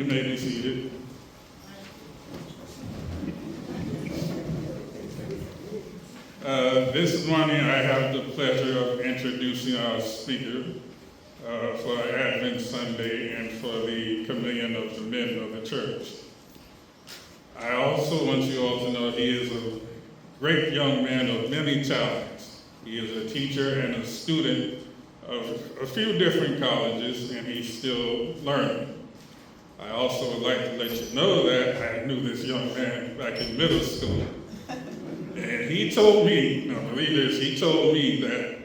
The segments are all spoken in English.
You may be seated. This morning I have the pleasure of introducing our speaker for Advent Sunday and for the communion of the men of the church. I also want you all to know he is a great young man of many talents. He is a teacher and a student of a few different colleges, and he's still learning. I also would like to let you know that I knew this young man back in middle school. And he told me, now believe this, he told me that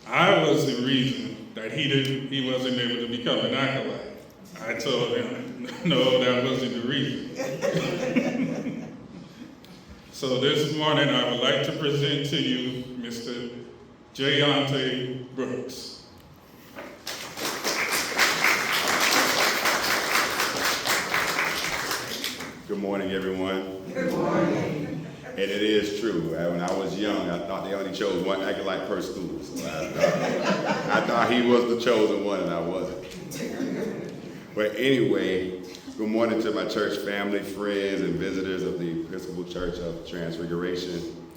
I was the reason that he wasn't able to become an acolyte. I told him, no, that wasn't the reason. So this morning I would like to present to you Mr. Jayante Brooks. Good morning, everyone. Good morning. And it is true. When I was young, I thought they only chose one acolyte per school. So I thought he was the chosen one, and I wasn't. But anyway, good morning to my church family, friends, and visitors of the Episcopal Church of Transfiguration.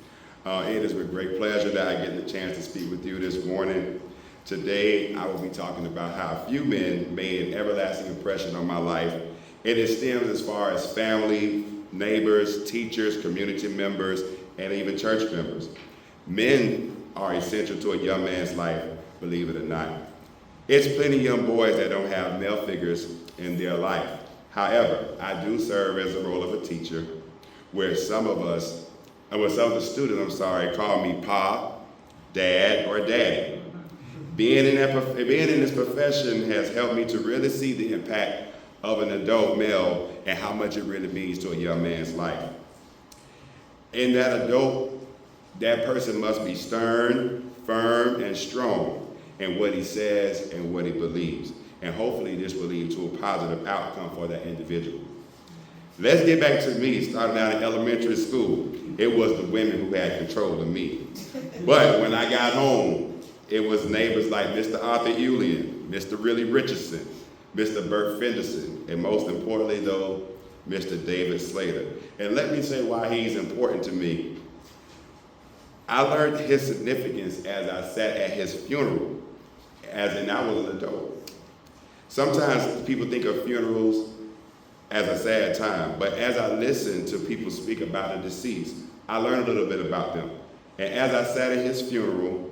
It is with great pleasure that I get the chance to speak with you this morning. Today, I will be talking about how a few men made an everlasting impression on my life. And it stems as far as family, neighbors, teachers, community members, and even church members. Men are essential to a young man's life, believe it or not. It's plenty of young boys that don't have male figures in their life. However, I do serve as the role of a teacher, where some of the students, call me Pa, Dad, or Daddy. Being in this profession has helped me to really see the impact of an adult male and how much it really means to a young man's life. In that adult, that person must be stern, firm, and strong in what he says and what he believes. And hopefully this will lead to a positive outcome for that individual. Let's get back to me. Starting out in elementary school, it was the women who had control of me. But when I got home, it was neighbors like Mr. Arthur Ulian, Mr. Willie Richardson, Mr. Bert Fenderson, and most importantly though, Mr. David Slater. And let me say why he's important to me. I learned his significance as I sat at his funeral, as in I was an adult. Sometimes people think of funerals as a sad time, but as I listened to people speak about the deceased, I learned a little bit about them. And as I sat at his funeral,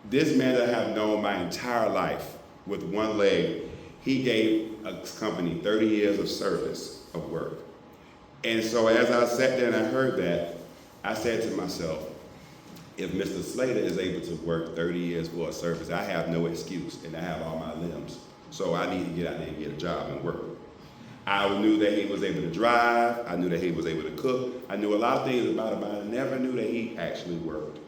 this man that I have known my entire life with one leg, he gave a company 30 years of service of work. And so as I sat there and I heard that, I said to myself, if Mr. Slater is able to work 30 years for a service, I have no excuse, and I have all my limbs. So I need to get out there and get a job and work. I knew that he was able to drive. I knew that he was able to cook. I knew a lot of things about him, but I never knew that he actually worked.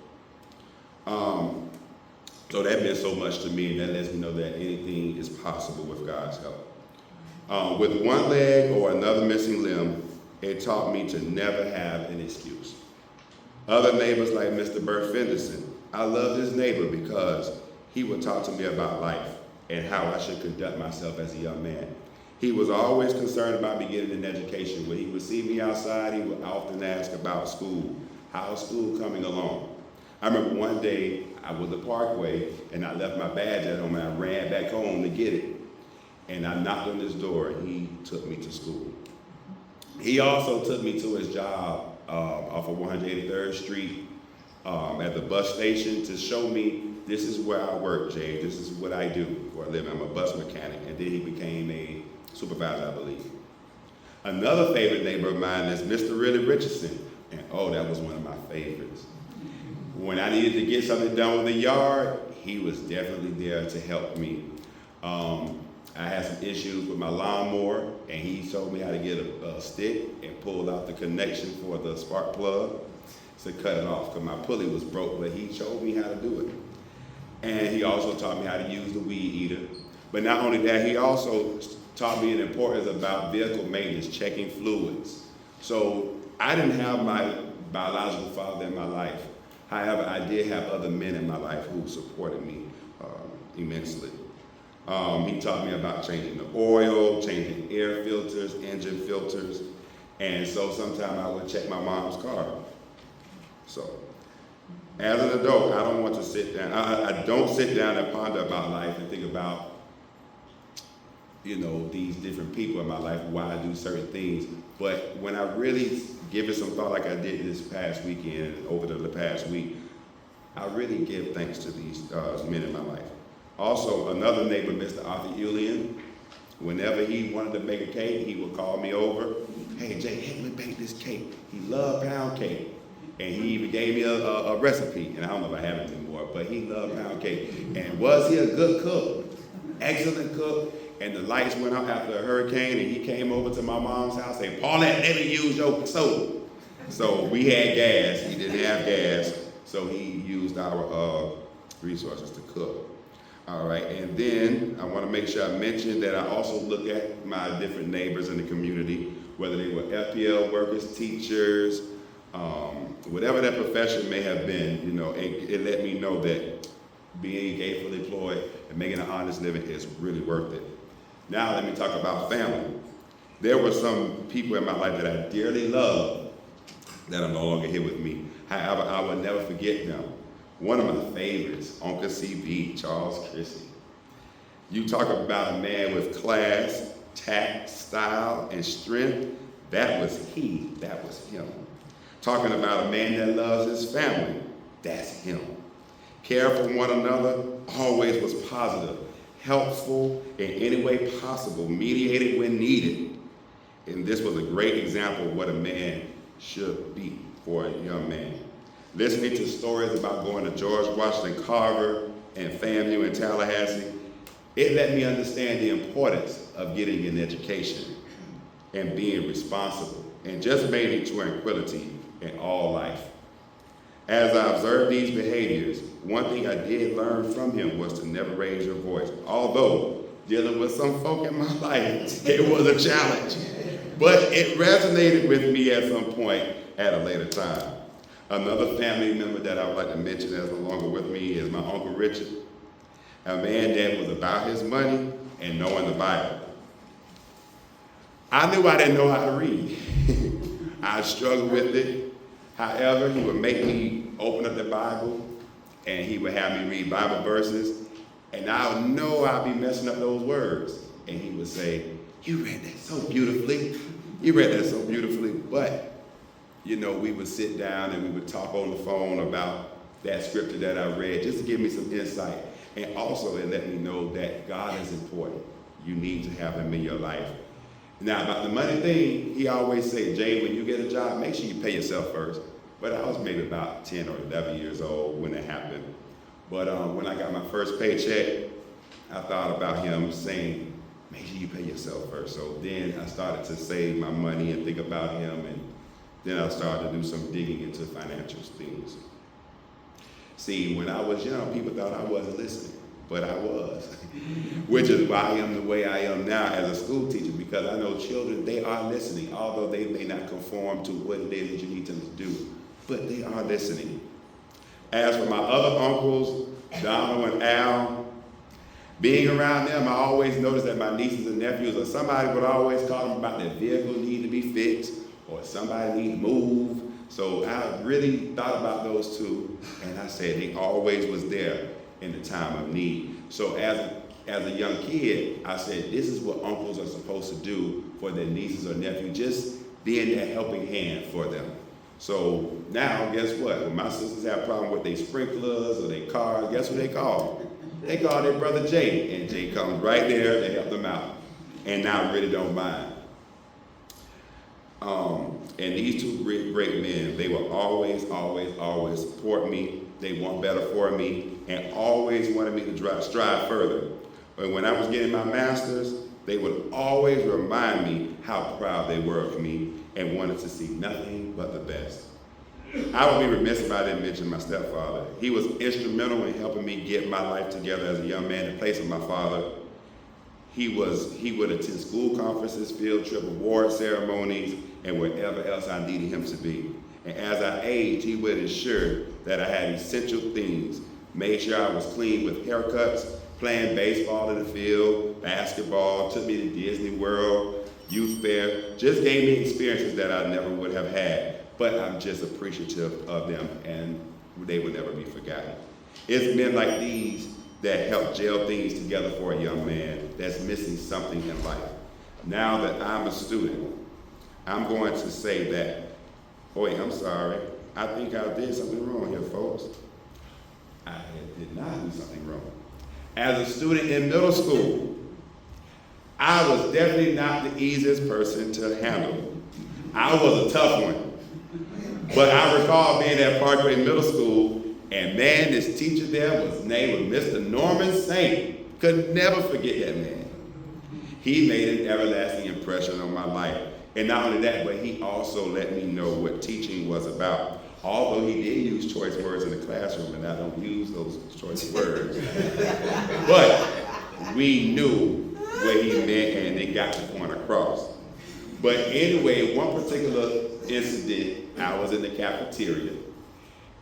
So that meant so much to me, and that lets me know that anything is possible with God's help. With one leg or another missing limb, it taught me to never have an excuse. Other neighbors like Mr. Bert Fenderson, I loved this neighbor because he would talk to me about life and how I should conduct myself as a young man. He was always concerned about me getting an education. When he would see me outside, he would often ask about school. How's school coming along? I remember one day I was at the Parkway and I left my badge at home and I ran back home to get it. And I knocked on his door and he took me to school. He also took me to his job off of 183rd Street at the bus station to show me, this is where I work, Jay. This is what I do for a living. I'm a bus mechanic. And then he became a supervisor, I believe. Another favorite neighbor of mine is Mr. Willie Richardson. And oh, that was one of my favorites. When I needed to get something done with the yard, he was definitely there to help me. I had some issues with my lawnmower, and he showed me how to get a stick and pull out the connection for the spark plug to cut it off, because my pulley was broke, but he showed me how to do it. And he also taught me how to use the weed eater. But not only that, he also taught me the importance about vehicle maintenance, checking fluids. So I didn't have my biological father in my life. However, I did have other men in my life who supported me immensely. He taught me about changing the oil, changing air filters, engine filters. And so sometimes I would check my mom's car. So as an adult, I don't want to sit down. I don't sit down and ponder about life and think about, these different people in my life, why I do certain things. But when I really give it some thought, like I did this past weekend, over the past week, I really give thanks to these men in my life. Also, another neighbor, Mr. Arthur Julian, whenever he wanted to make a cake, he would call me over. Hey, Jay, help me bake this cake. He loved pound cake. And he even gave me a recipe. And I don't know if I have it anymore, but he loved pound cake. And was he a good cook? Excellent cook. And the lights went out after a hurricane, and he came over to my mom's house and said, Paulette, let me use your stove. So we had gas. He didn't have gas. So he used our resources to cook. All right, and then I want to make sure I mention that I also look at my different neighbors in the community, whether they were FPL workers, teachers, whatever that profession may have been, and it let me know that being gainfully employed and making an honest living is really worth it. Now let me talk about family. There were some people in my life that I dearly loved that are no longer here with me. However, I will never forget them. One of my favorites, Uncle CB, Charles Christie. You talk about a man with class, tact, style, and strength. That was him. Talking about a man that loves his family. That's him. Care for one another, always was positive, helpful in any way possible, mediated when needed. And this was a great example of what a man should be for a young man. Listening to stories about going to George Washington Carver and FAMU in Tallahassee, it let me understand the importance of getting an education and being responsible and just maintaining tranquility in all life. As I observed these behaviors, one thing I did learn from him was to never raise your voice. Although dealing with some folk in my life, it was a challenge. But it resonated with me at some point at a later time. Another family member that I would like to mention that's no longer with me is my Uncle Richard, a man that was about his money and knowing the Bible. I knew I didn't know how to read. I struggled with it. However, he would make me open up the Bible and he would have me read Bible verses, and I would know I'd be messing up those words. And he would say, you read that so beautifully. You read that so beautifully. But we would sit down and we would talk on the phone about that scripture that I read, just to give me some insight. And also it let me know that God is important. You need to have him in your life. Now about the money thing, he always said, Jay, when you get a job, make sure you pay yourself first. But I was maybe about 10 or 11 years old when it happened. But when I got my first paycheck, I thought about him saying, make sure you pay yourself first. So then I started to save my money and think about him, and then I started to do some digging into financial things. See, when I was young, people thought I wasn't listening, but I was. Which is why I am the way I am now as a school teacher, because I know children, they are listening, although they may not conform to what it is that you need them to do, but they are listening. As for my other uncles, Donald and Al, being around them, I always noticed that my nieces and nephews, or somebody would always call them about their vehicle need to be fixed, or somebody need to move. So I really thought about those two, and I said they always was there in the time of need. So as a young kid, I said this is what uncles are supposed to do for their nieces or nephews, just being that helping hand for them. So now, guess what? When my sisters have a problem with their sprinklers or their cars, guess what they call? They call their brother Jay, and Jay comes right there to help them out. And now I really don't mind. And these two great men, they will always support me. They want better for me and always wanted me to strive further. But when I was getting my master's, they would always remind me how proud they were of me and wanted to see nothing but the best. I would be remiss if I didn't mention my stepfather. He was instrumental in helping me get my life together as a young man in place of my father. He would attend school conferences, field trip, award ceremonies, and wherever else I needed him to be. And as I aged, he would ensure that I had essential things, made sure I was clean with haircuts, playing baseball in the field, basketball, took me to Disney World, youth fair, just gave me experiences that I never would have had. But I'm just appreciative of them, and they will never be forgotten. It's men like these that help gel things together for a young man that's missing something in life. Now that I'm a student, I'm going to say that, oh wait, I'm sorry. I think I did something wrong here, folks. I did not do something wrong. As a student in middle school, I was definitely not the easiest person to handle. I was a tough one. But I recall being at Parkway Middle School, and man, this teacher there was named Mr. Norman Saint. Could never forget that man. He made an everlasting impression on my life. And not only that, but he also let me know what teaching was about. Although he did use choice words in the classroom, and I don't use those choice words. But we knew what he meant, and they got the point across. But anyway, one particular incident, I was in the cafeteria,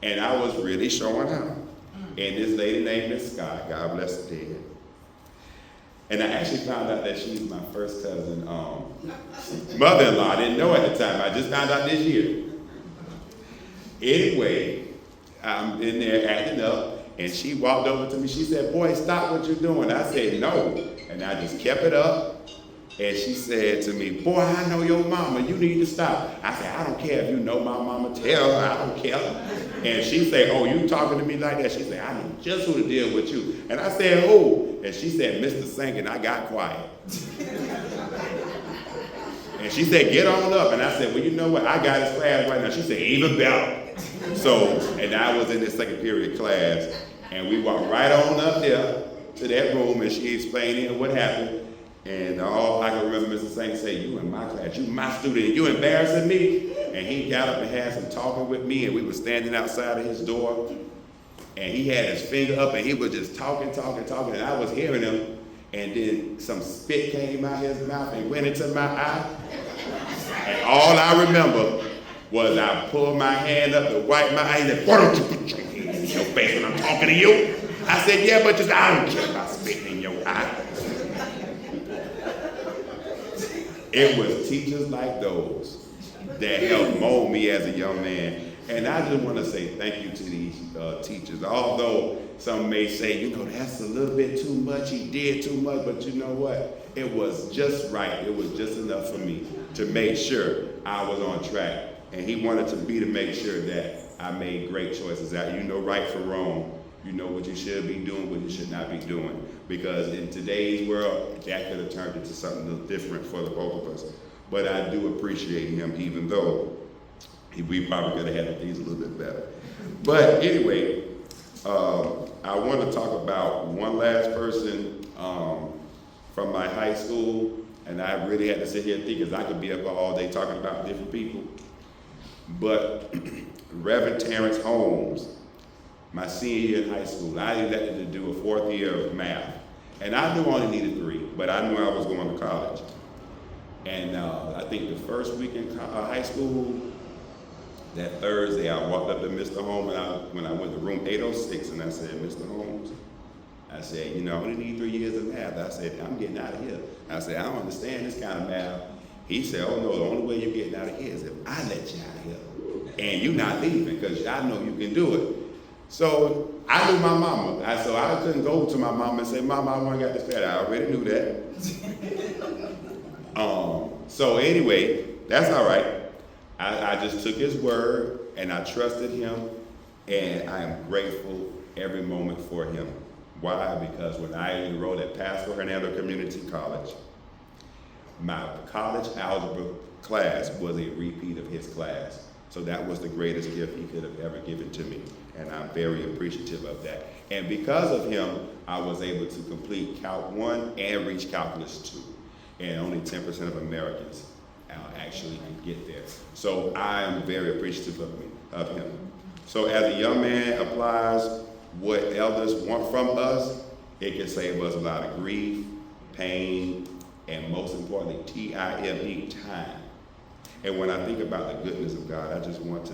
and I was really showing out. And this lady named Miss Scott, God bless her dead. And I actually found out that she's my first cousin, mother-in-law. I didn't know at the time. I just found out this year. Anyway, I'm in there acting up, and she walked over to me. She said, "Boy, stop what you're doing." I said, "No." And I just kept it up. And she said to me, "Boy, I know your mama. You need to stop." I said, "I don't care if you know my mama. Tell her. I don't care." And she said, "Oh, you talking to me like that?" She said, "I know just who to deal with you." And I said, "Who?" And she said, "Mr. Sink," and I got quiet. And she said, "Get on up." And I said, "Well, you know what? I got his class right now." She said, "Even better." So, and I was in this second period class, and we walked right on up there to that room, and she explained what happened. And all I can remember Mr. Saint say, "You in my class, you my student, and you embarrassing me." And he got up and had some talking with me, and we were standing outside of his door, and he had his finger up, and he was just talking, and I was hearing him, and then some spit came out his mouth and went into my eye, and all I remember was I pulled my hand up to wipe my eye, and said, "Why don't you put your hand in your face when I'm talking to you?" I said, "Yeah, but just I don't care about spitting in your eye." It was teachers like those that helped mold me as a young man. And I just want to say thank you to these teachers. Although some may say, you know, that's a little bit too much, he did too much, but you know what? It was just right. It was just enough for me to make sure I was on track. And he wanted to make sure that I made great choices out. You know right from wrong. You know what you should be doing, what you should not be doing. Because in today's world, that could have turned into something different for the both of us. But I do appreciate him, even though we probably could have handled things a little bit better. But anyway, I want to talk about one last person from my high school. And I really had to sit here and think, because I could be up all day talking about different people. But Reverend Terrence Holmes, my senior year in high school, I elected to do a 4th year of math. And I knew I only needed 3, but I knew I was going to college. And I think the first week in high school, that Thursday, I walked up to Mr. Holmes when I went to room 806, and I said, "Mr. Holmes," I said, "you know, I only need 3 years of math." I said, "I'm getting out of here." I said, "I don't understand this kind of math." He said, "Oh no, the only way you're getting out of here is if I let you out of here. And you're not leaving, because I know you can do it." So I knew my mama. So I couldn't go to my mama and say, "Mama, I want to get this fat." I already knew that. So anyway, that's all right. I just took his word, and I trusted him, and I am grateful every moment for him. Why? Because when I enrolled at Pasco Hernando Community College, my college algebra class was a repeat of his class. So that was the greatest gift he could have ever given to me, and I'm very appreciative of that. And because of him, I was able to complete Calc 1 and reach Calculus 2, and only 10% of Americans actually can get there. So I am very appreciative of him. So as a young man applies what elders want from us, it can save us a lot of grief, pain, and most importantly, TIME, time. And when I think about the goodness of God, I just want to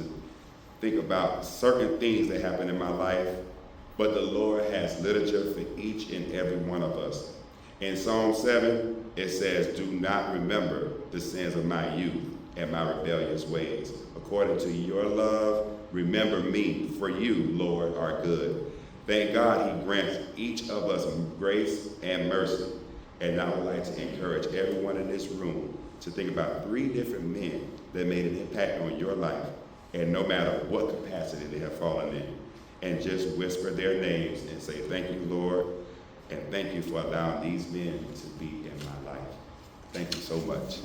think about certain things that happened in my life but the Lord has literature for each and every one of us. In Psalm 7, it says, do not remember the sins of my youth and my rebellious ways. According to your love, remember me, for you, Lord, are good. Thank God he grants each of us grace and mercy. And I would like to encourage everyone in this room to think about 3 different men that made an impact on your life, and no matter what capacity they have fallen in, and just whisper their names and say, thank you, Lord, and thank you for allowing these men to be in my life. Thank you so much.